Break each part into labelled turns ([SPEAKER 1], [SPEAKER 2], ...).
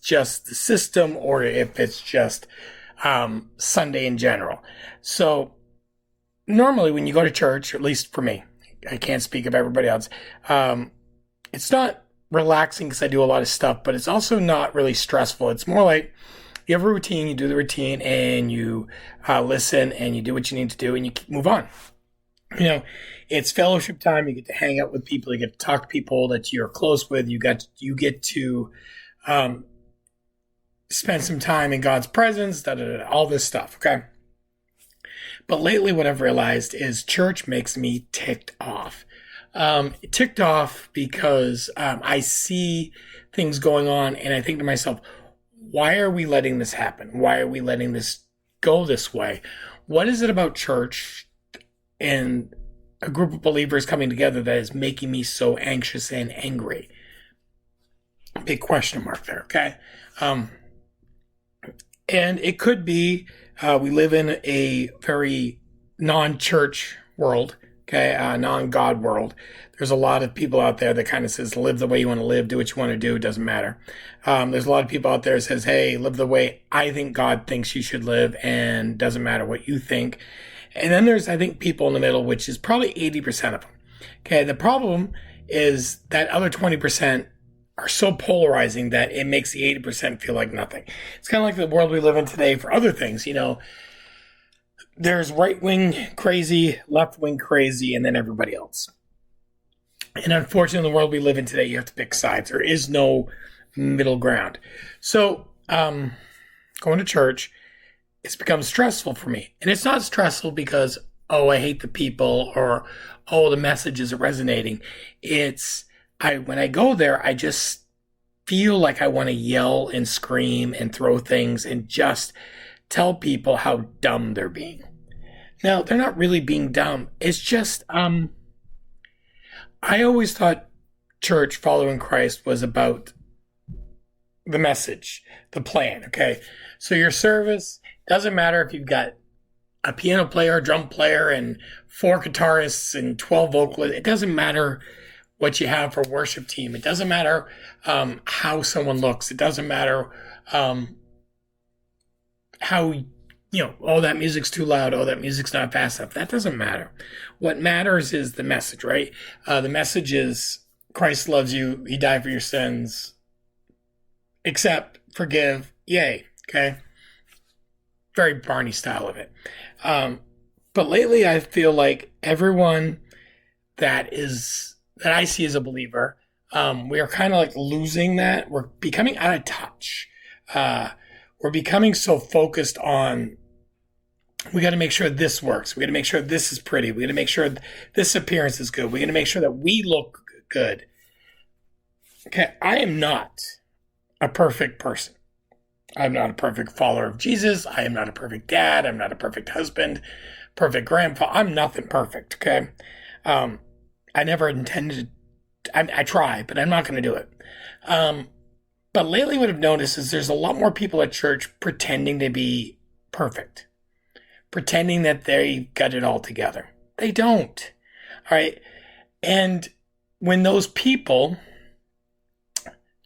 [SPEAKER 1] just the system or if it's just Sunday in general. So normally when you go to church, at least for me, I can't speak of everybody else, it's not relaxing because I do a lot of stuff, but it's also not really stressful. It's more like you have a routine, you do the routine, and you listen, and you do what you need to do, and you move on. You know, it's fellowship time. You get to hang out with people. You get to talk to people that you're close with. You get to spend some time in God's presence. All this stuff. Okay. But lately, what I've realized is church makes me ticked off. Ticked off because I see things going on, and I think to myself, why are we letting this happen? Why are we letting this go this way? What is it about church and a group of believers coming together that is making me so anxious and angry? Big question mark there, okay? And it could be we live in a very non-church world, okay, non-God world. There's a lot of people out there that kind of says, live the way you want to live, do what you want to do, it doesn't matter. There's a lot of people out there that says, hey, live the way I think God thinks you should live, and doesn't matter what you think. And then there's, I think, people in the middle, which is probably 80% of them. Okay, the problem is that other 20% are so polarizing that it makes the 80% feel like nothing. It's kind of like the world we live in today for other things, you know. There's right-wing crazy, left-wing crazy, and then everybody else. And unfortunately, in the world we live in today, you have to pick sides. There is no middle ground. So, going to church, it's become stressful for me. And it's not stressful because, oh, I hate the people, or, oh, the message isn't resonating. When I go there, I just feel like I want to yell and scream and throw things and just tell people how dumb they're being. Now, they're not really being dumb. It's just, I always thought church, following Christ, was about the message, the plan, okay? So your service, doesn't matter if you've got a piano player, a drum player, and 4 guitarists and 12 vocalists. It doesn't matter what you have for worship team. It doesn't matter how someone looks. It doesn't matter how, oh, that music's too loud. Oh, that music's not fast enough. That doesn't matter. What matters is the message, right? The message is Christ loves you. He died for your sins. Accept, forgive, yay. Okay? Very Barney style of it. But lately I feel like everyone that I see as a believer, we are kind of like losing that. We're becoming out of touch. We're becoming so focused on, we got to make sure this works. We got to make sure this is pretty. We got to make sure this appearance is good. We got to make sure that we look good. Okay, I am not a perfect person. I'm not a perfect follower of Jesus. I am not a perfect dad. I'm not a perfect husband, perfect grandfather. I'm nothing perfect, okay? I never intended I try, but I'm not going to do it. But lately what I've noticed is there's a lot more people at church pretending to be perfect, pretending that they got it all together. They don't, all right? And when those people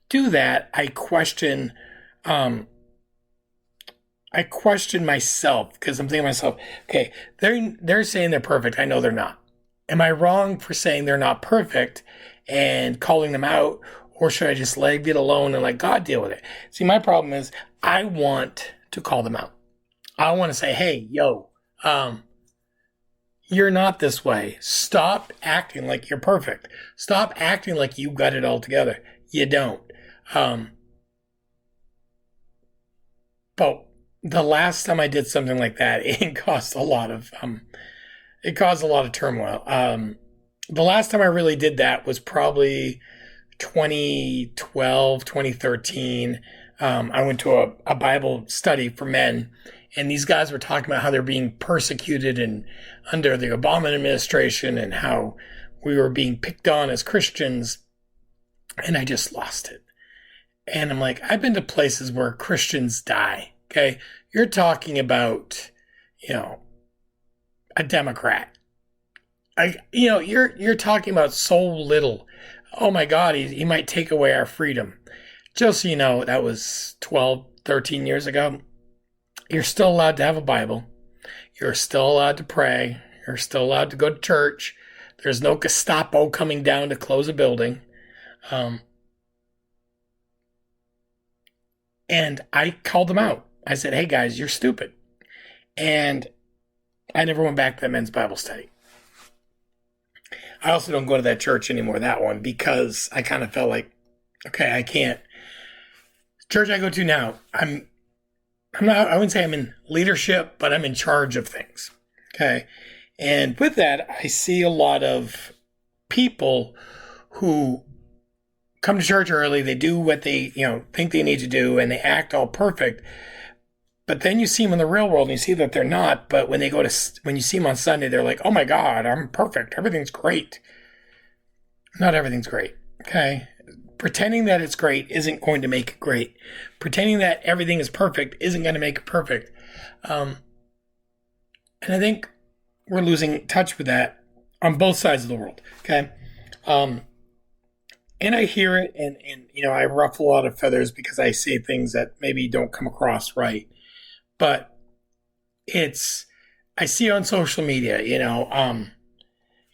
[SPEAKER 1] do that, I question myself, because I'm thinking to myself, okay, they're saying they're perfect. I know they're not. Am I wrong for saying they're not perfect and calling them out, or should I just leave it alone and let God deal with it? See, my problem is I want to call them out. I want to say, hey, yo, you're not this way. Stop acting like you're perfect. Stop acting like you got it all together. You don't. But the last time I did something like that, it caused a lot of turmoil. The last time I really did that was probably 2012, 2013. I went to a Bible study for men, and these guys were talking about how they're being persecuted and under the Obama administration, and how we were being picked on as Christians. And I just lost it. And I'm like, I've been to places where Christians die. Okay. You're talking about, a Democrat. You're talking about so little. Oh my God, he might take away our freedom. Just so you know, that was 12, 13 years ago. You're still allowed to have a Bible. You're still allowed to pray. You're still allowed to go to church. There's no Gestapo coming down to close a building. Um, and I called them out. I said, hey guys, you're stupid. And I never went back to that men's Bible study. I also don't go to that church anymore, that one, because I kind of felt like, okay, I can't. Church I go to now, I'm not, I wouldn't say I'm in leadership, but I'm in charge of things. Okay. And with that, I see a lot of people who come to church early, they do what they, think they need to do, and they act all perfect. But then you see them in the real world and you see that they're not. But when you see them on Sunday, they're like, oh my God, I'm perfect. Everything's great. Not everything's great. Okay. Pretending that it's great isn't going to make it great. Pretending that everything is perfect isn't going to make it perfect. And I think we're losing touch with that on both sides of the world. Okay. And I hear it and I ruffle a lot of feathers because I say things that maybe don't come across right. But I see on social media, you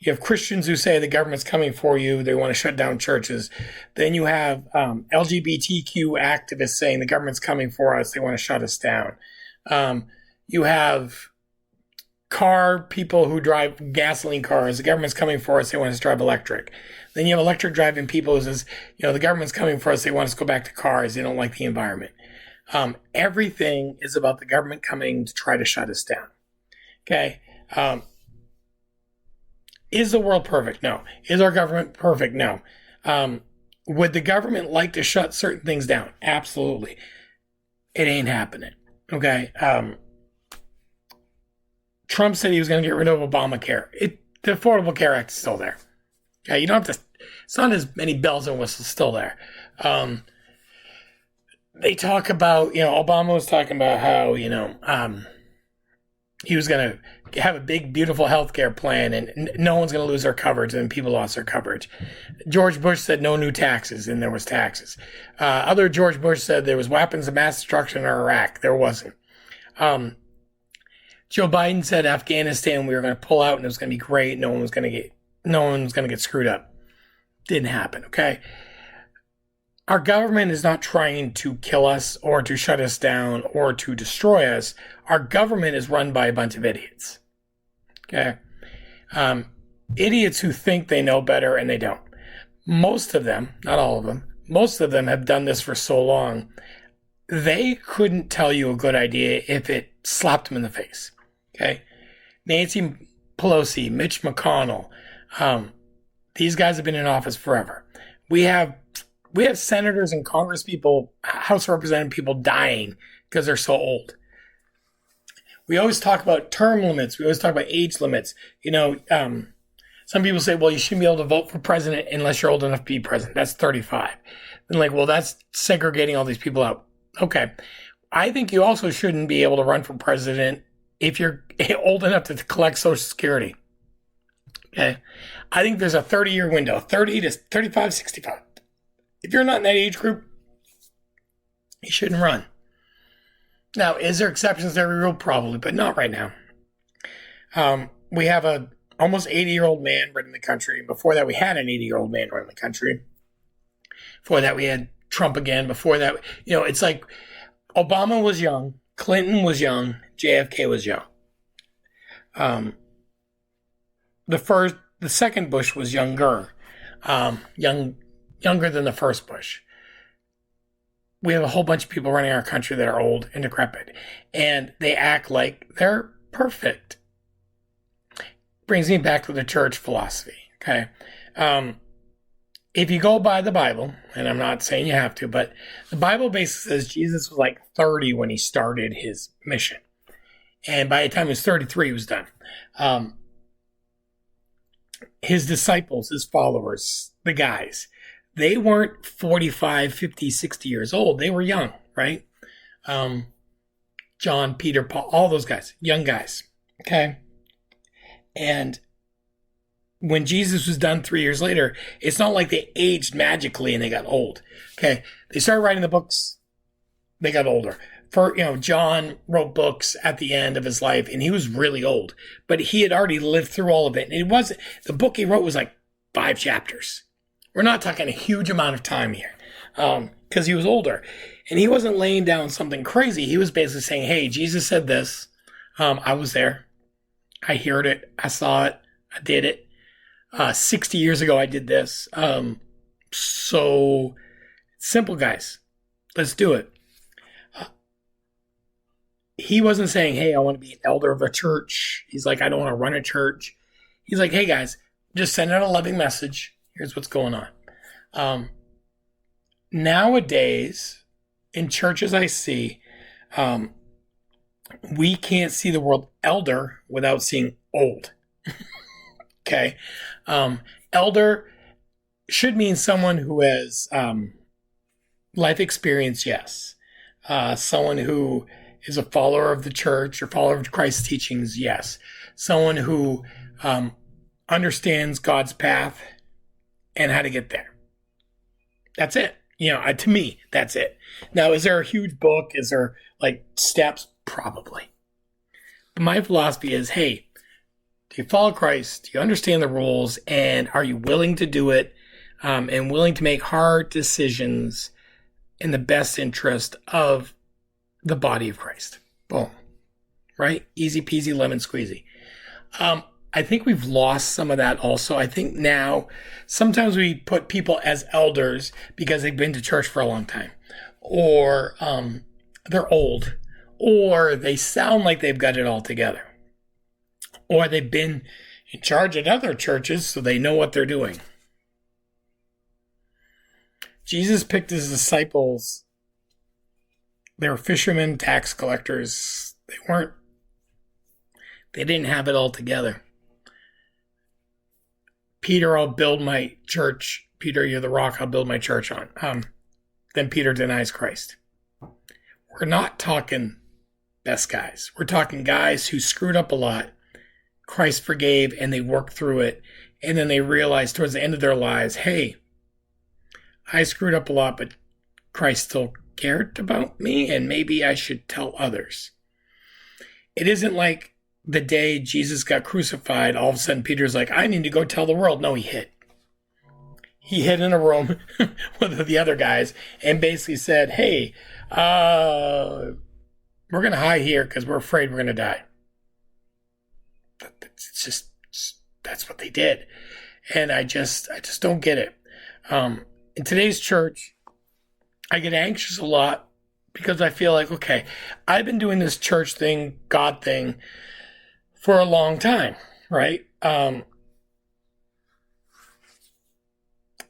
[SPEAKER 1] have Christians who say the government's coming for you. They want to shut down churches. Then you have LGBTQ activists saying the government's coming for us. They want to shut us down. You have car people who drive gasoline cars. The government's coming for us. They want us to drive electric. Then you have electric driving people who says, the government's coming for us. They want us to go back to cars. They don't like the environment. Everything is about the government coming to try to shut us down. Okay. Is the world perfect? No. Is our government perfect? No. Would the government like to shut certain things down? Absolutely. It ain't happening. Okay. Trump said he was going to get rid of Obamacare. The Affordable Care Act is still there. Okay. You don't have to, it's not as many bells and whistles still there. They talk about, Obama was talking about how, he was going to have a big, beautiful healthcare plan and no one's going to lose their coverage, and people lost their coverage. George Bush said no new taxes, and there was taxes. Other George Bush said there was weapons of mass destruction in Iraq. There wasn't. Joe Biden said Afghanistan, we were going to pull out and it was going to be great. No one was going to get screwed up. Didn't happen. Okay. Our government is not trying to kill us or to shut us down or to destroy us. Our government is run by a bunch of idiots. Okay. Idiots who think they know better and they don't. Most of them, not all of them, most of them have done this for so long. They couldn't tell you a good idea if it slapped them in the face. Okay. Nancy Pelosi, Mitch McConnell, these guys have been in office forever. We have senators and Congress people, House Representative people dying because they're so old. We always talk about term limits. We always talk about age limits. Some people say, well, you shouldn't be able to vote for president unless you're old enough to be president. That's 35. And that's segregating all these people out. Okay. I think you also shouldn't be able to run for president if you're old enough to collect Social Security. Okay. I think there's a 30-year window, 30 to 35, 65. If you're not in that age group, you shouldn't run. Now, is there exceptions to every rule? Probably, but not right now. We have a almost 80-year-old man running the country. Before that, we had an 80-year-old man running the country. Before that, we had Trump again. Before that, it's like Obama was young, Clinton was young, JFK was young. The second Bush was younger, younger than the first Bush. We have a whole bunch of people running our country that are old and decrepit, and they act like they're perfect. Brings me back to the church philosophy. Okay. If you go by the Bible, and I'm not saying you have to, but the Bible basically says Jesus was like 30 when he started his mission. And by the time he was 33, he was done. His disciples, his followers, the guys, they weren't 45, 50, 60 years old. They were young, right? John, Peter, Paul, all those guys, young guys. Okay. And when Jesus was done 3 years later, it's not like they aged magically and they got old. Okay. They started writing the books, they got older. John wrote books at the end of his life and he was really old, but he had already lived through all of it. And the book he wrote was like 5 chapters. We're not talking a huge amount of time here, because he was older and he wasn't laying down something crazy. He was basically saying, hey, Jesus said this. I was there. I heard it. I saw it. I did it. 60 years ago, I did this. So simple, guys. Let's do it. He wasn't saying, hey, I want to be an elder of a church. He's like, I don't want to run a church. He's like, hey, guys, just send out a loving message. Here's what's going on. Nowadays, in churches I see, we can't see the word elder without seeing old. Okay. Elder should mean someone who has life experience, yes. Someone who is a follower of the church or follower of Christ's teachings, yes. Someone who understands God's path and how to get there. That's it. To me, that's it. Now, is there a huge book? Is there like steps? Probably. But my philosophy is, hey, do you follow Christ? Do you understand the rules? And are you willing to do it and willing to make hard decisions in the best interest of the body of Christ? Boom. Right? Easy peasy lemon squeezy. I think we've lost some of that also. I think now sometimes we put people as elders because they've been to church for a long time, or they're old, or they sound like they've got it all together, or they've been in charge at other churches so they know what they're doing. Jesus picked his disciples. They were fishermen, tax collectors. They didn't have it all together. Peter, I'll build my church. Peter, you're the rock I'll build my church on. Then Peter denies Christ. We're not talking best guys. We're talking guys who screwed up a lot. Christ forgave and they worked through it. And then they realized towards the end of their lives, hey, I screwed up a lot, but Christ still cared about me and maybe I should tell others. It isn't like the day Jesus got crucified, all of a sudden Peter's like, I need to go tell the world. No, he hid. He hid in a room with the other guys and basically said, hey, we're going to hide here because we're afraid we're going to die. That's what they did. And I just don't get it. In today's church, I get anxious a lot because I feel like, okay, I've been doing this church thing, God thing for a long time, right?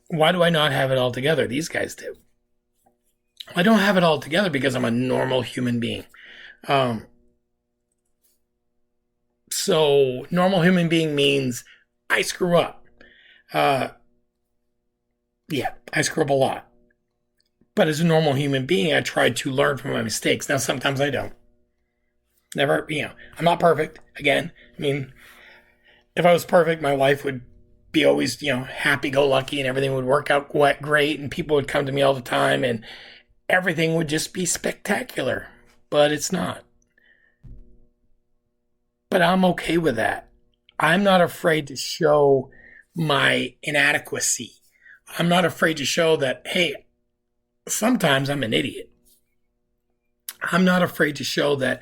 [SPEAKER 1] Why do I not have it all together? These guys do. I don't have it all together because I'm a normal human being. So normal human being means I screw up. I screw up a lot. But as a normal human being, I try to learn from my mistakes. Now, sometimes I don't. Never, I'm not perfect. Again, I mean, if I was perfect, my wife would be always, happy-go-lucky and everything would work out great and people would come to me all the time and everything would just be spectacular. But it's not. But I'm okay with that. I'm not afraid to show my inadequacy. I'm not afraid to show that, hey, sometimes I'm an idiot. I'm not afraid to show that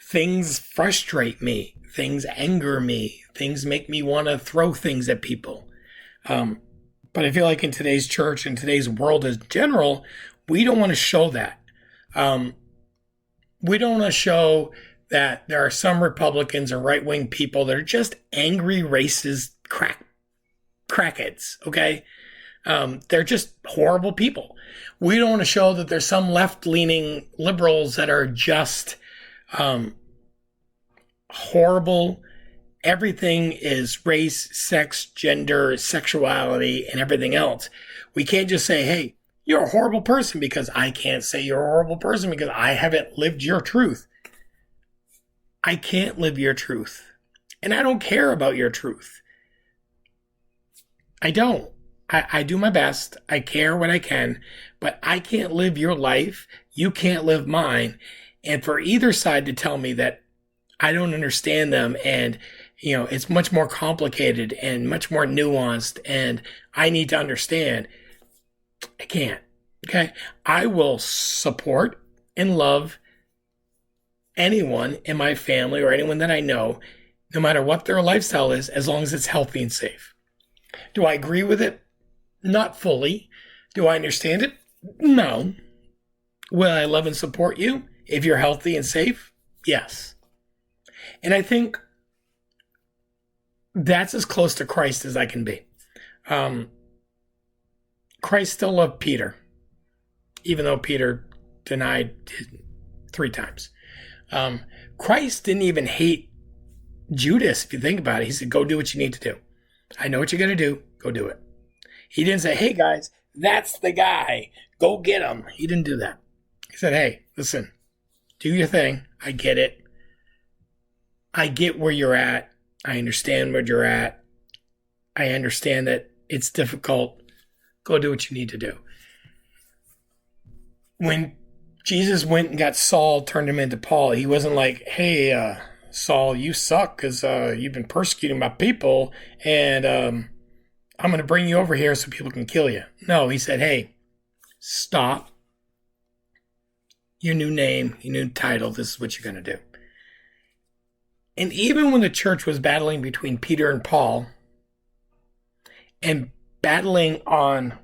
[SPEAKER 1] things frustrate me, things anger me, things make me want to throw things at people. But I feel like in today's church and today's world in general, we don't want to show that. We don't want to show that there are some Republicans or right-wing people that are just angry, racist crackheads, okay? They're just horrible people. We don't want to show that there's some left-leaning liberals that are just horrible. Everything is race, sex, gender, sexuality, and everything else. We can't just say, hey, you're a horrible person, because I can't say you're a horrible person because I haven't lived your truth. I can't live your truth. And I don't care about your truth. I don't. I do my best. I care what I can, but I can't live your life. You can't live mine. And for either side to tell me that I don't understand them and, it's much more complicated and much more nuanced and I need to understand, I can't. Okay. I will support and love anyone in my family or anyone that I know, no matter what their lifestyle is, as long as it's healthy and safe. Do I agree with it? Not fully. Do I understand it? No. Will I love and support you if you're healthy and safe? Yes. And I think that's as close to Christ as I can be. Christ still loved Peter, even though Peter denied 3 times. Christ didn't even hate Judas, if you think about it. He said, go do what you need to do. I know what you're going to do. Go do it. He didn't say, hey, guys, that's the guy. Go get him. He didn't do that. He said, hey, listen, do your thing. I get it. I get where you're at. I understand where you're at. I understand that it's difficult. Go do what you need to do. When Jesus went and got Saul, turned him into Paul, he wasn't like, hey, Saul, you suck because you've been persecuting my people, and I'm going to bring you over here so people can kill you. No, he said, hey, stop. Your new name, your new title, this is what you're going to do. And even when the church was battling between Peter and Paul and battling on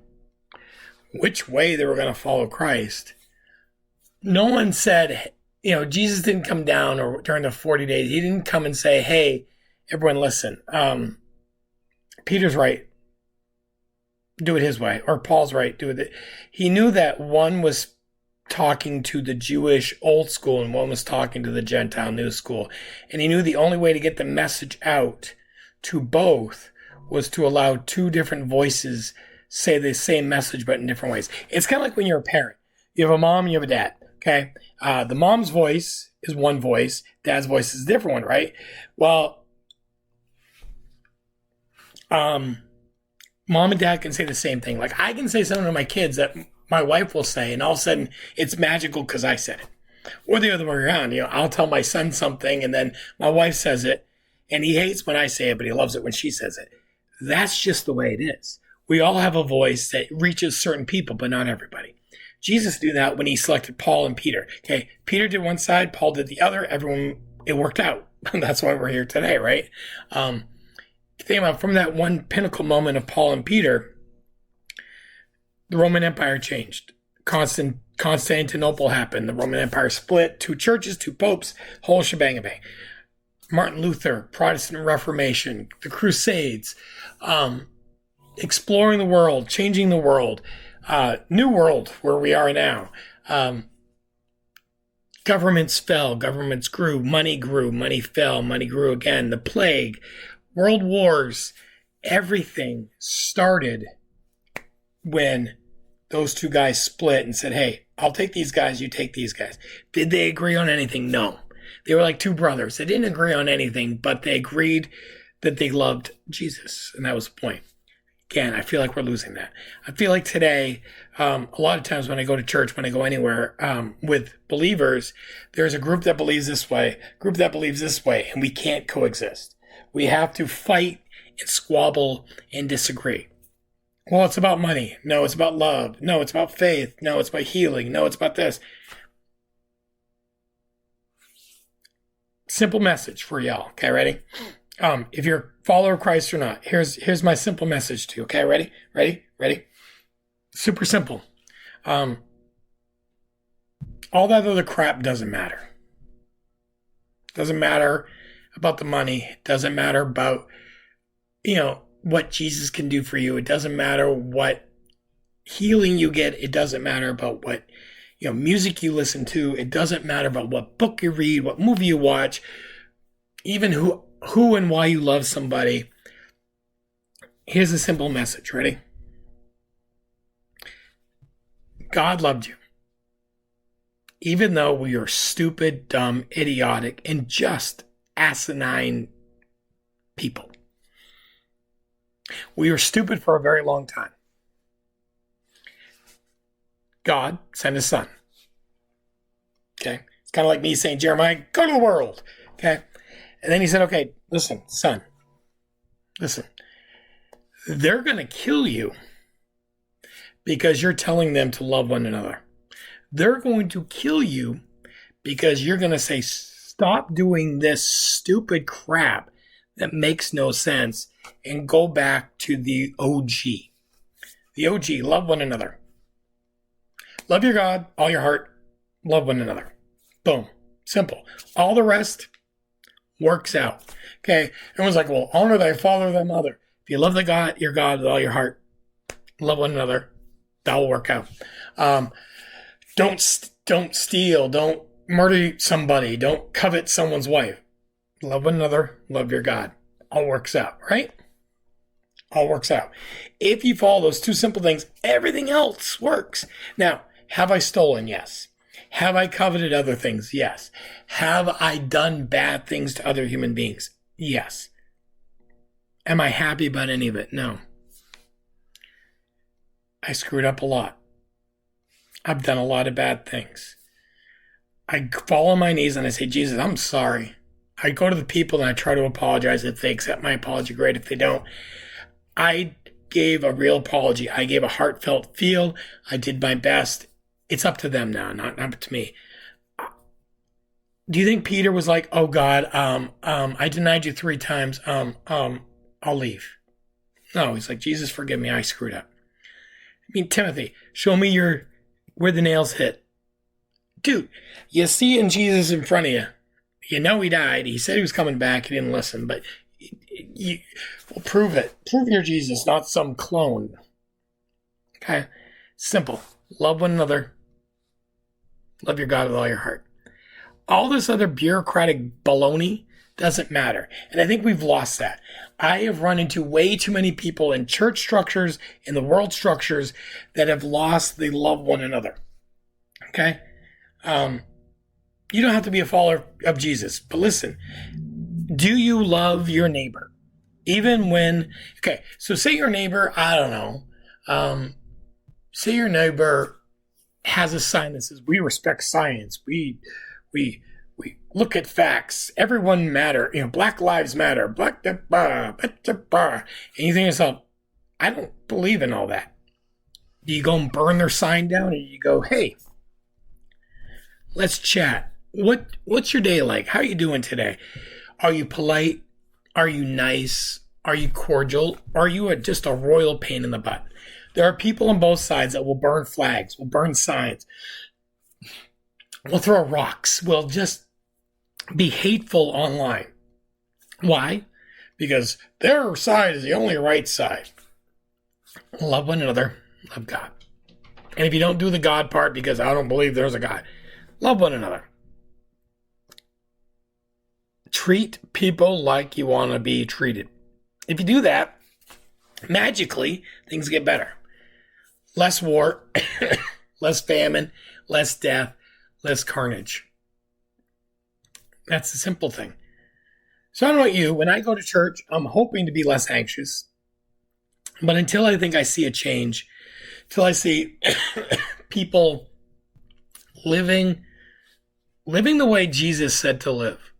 [SPEAKER 1] which way they were going to follow Christ, no one said, Jesus didn't come down or during the 40 days. He didn't come and say, hey, everyone, listen, Peter's right. Do it his way. Or Paul's right. Do it. He knew that one was talking to the Jewish old school and one was talking to the Gentile new school. And he knew the only way to get the message out to both was to allow 2 different voices say the same message but in different ways. It's kind of like when you're a parent. You have a mom, you have a dad. Okay. The mom's voice is one voice. Dad's voice is a different one, right? Well, mom and dad can say the same thing. Like I can say something to my kids that my wife will say, and all of a sudden it's magical because I said it. Or the other way around. I'll tell my son something and then my wife says it and he hates when I say it, but he loves it when she says it. That's just the way it is. We all have a voice that reaches certain people, but not everybody. Jesus knew that when he selected Paul and Peter. Okay, Peter did one side, Paul did the other. Everyone, it worked out. That's why we're here today, right? Think about from that one pinnacle moment of Paul and Peter, the Roman Empire changed. Constantinople happened. The Roman Empire split. 2 churches, 2 popes, whole shebang bang. Martin Luther, Protestant Reformation, the Crusades, exploring the world, changing the world. New world where we are now. Governments fell, governments grew, money fell, money grew again. The plague, world wars, everything started when those 2 guys split and said, hey, I'll take these guys, you take these guys. Did they agree on anything? No. They were like 2 brothers. They didn't agree on anything, but they agreed that they loved Jesus. And that was the point. Again, I feel like we're losing that. I feel like today, a lot of times when I go to church, when I go anywhere with believers, there's a group that believes this way, a group that believes this way, and we can't coexist. We have to fight and squabble and disagree. Well, it's about money. No, it's about love. No, it's about faith. No, it's about healing. No, it's about this. Simple message for y'all. Okay, ready? If you're a follower of Christ or not, here's my simple message to you. Okay, ready? Super simple. All that other crap doesn't matter. Doesn't matter about the money. It doesn't matter about, what Jesus can do for you. It doesn't matter what healing you get. It doesn't matter about what, music you listen to. It doesn't matter about what book you read, what movie you watch, even who and why you love somebody. Here's a simple message. Ready? God loved you. Even though we are stupid, dumb, idiotic, and just asinine people. We were stupid for a very long time. God sent his son. Okay. It's kind of like me saying, Jeremiah, go to the world. Okay. And then he said, okay, listen, son, listen, they're going to kill you because you're telling them to love one another. They're going to kill you because you're going to say, stop doing this stupid crap that makes no sense and go back to the OG. The OG, love one another. Love your God, all your heart, love one another. Boom. Simple. All the rest works out. Okay. Everyone's like, well, honor thy father, thy mother. If you love the God, your God with all your heart, love one another, that will work out. Don't steal. Don't murder somebody. Don't covet someone's wife. Love one another. Love your God. All works out, right? All works out. If you follow those two simple things, everything else works. Now, have I stolen? Yes. Have I coveted other things? Yes. Have I done bad things to other human beings? Yes. Am I happy about any of it? No. I screwed up a lot. I've done a lot of bad things. I fall on my knees and I say, Jesus, I'm sorry. I go to the people and I try to apologize. If they accept my apology, great. If they don't, I gave a real apology. I gave a heartfelt feel. I did my best. It's up to them now, not up to me. Do you think Peter was like, oh God, I denied you 3 times. I'll leave. No, he's like, Jesus, forgive me. I screwed up. I mean, Timothy, show me where the nails hit. Dude, you see in Jesus in front of you. You know he died. He said he was coming back. He didn't listen, but well, prove it. Prove you're Jesus, not some clone. Okay? Simple. Love one another. Love your God with all your heart. All this other bureaucratic baloney doesn't matter. And I think we've lost that. I have run into way too many people in church structures, in the world structures, that have lost the love one another. Okay? You don't have to be a follower of Jesus. But listen, do you love your neighbor? Even when, okay, so say your neighbor, I don't know, say your neighbor has a sign that says, we respect science. We look at facts. Everyone matter. Black lives matter. And you think to yourself, I don't believe in all that. Do you go and burn their sign down, or you go, hey, let's chat. What's your day like? How are you doing today? Are you polite? Are you nice? Are you cordial? Are you just a royal pain in the butt? There are people on both sides that will burn flags, will burn signs, will throw rocks, will just be hateful online. Why? Because their side is the only right side. Love one another. Love God. And if you don't do the God part because I don't believe there's a God, love one another. Treat people like you want to be treated. If you do that, magically, things get better. Less war, less famine, less death, less carnage. That's the simple thing. So I don't know about you. When I go to church, I'm hoping to be less anxious. But until I think I see a change, until I see people living the way Jesus said to live.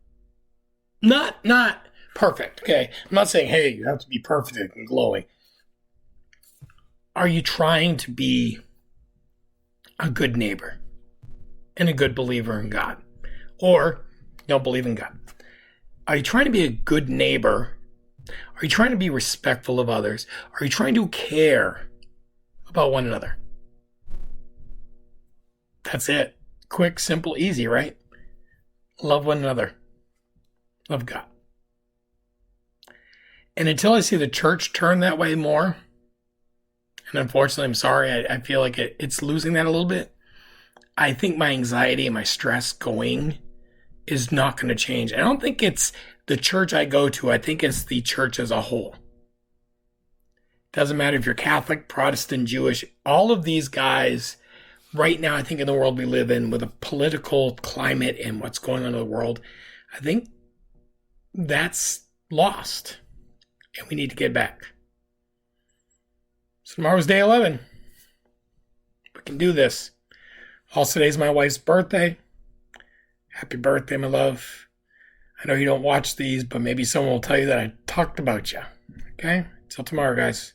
[SPEAKER 1] Not perfect, okay? I'm not saying, hey, you have to be perfect and glowing. Are you trying to be a good neighbor and a good believer in God? Or don't believe in God? Are you trying to be a good neighbor? Are you trying to be respectful of others? Are you trying to care about one another? That's it. Quick, simple, easy, right? Love one another. Love God. And until I see the church turn that way more, and unfortunately, I'm sorry, I feel like it's losing that a little bit. I think my anxiety and my stress going is not going to change. I don't think it's the church I go to. I think it's the church as a whole. Doesn't matter if you're Catholic, Protestant, Jewish. All of these guys right now, I think in the world we live in, with a political climate and what's going on in the world, I think that's lost. And we need to get back. So tomorrow's day 11. We can do this. Also, today's my wife's birthday. Happy birthday, my love. I know you don't watch these, but maybe someone will tell you that I talked about you. Okay? Till tomorrow, guys.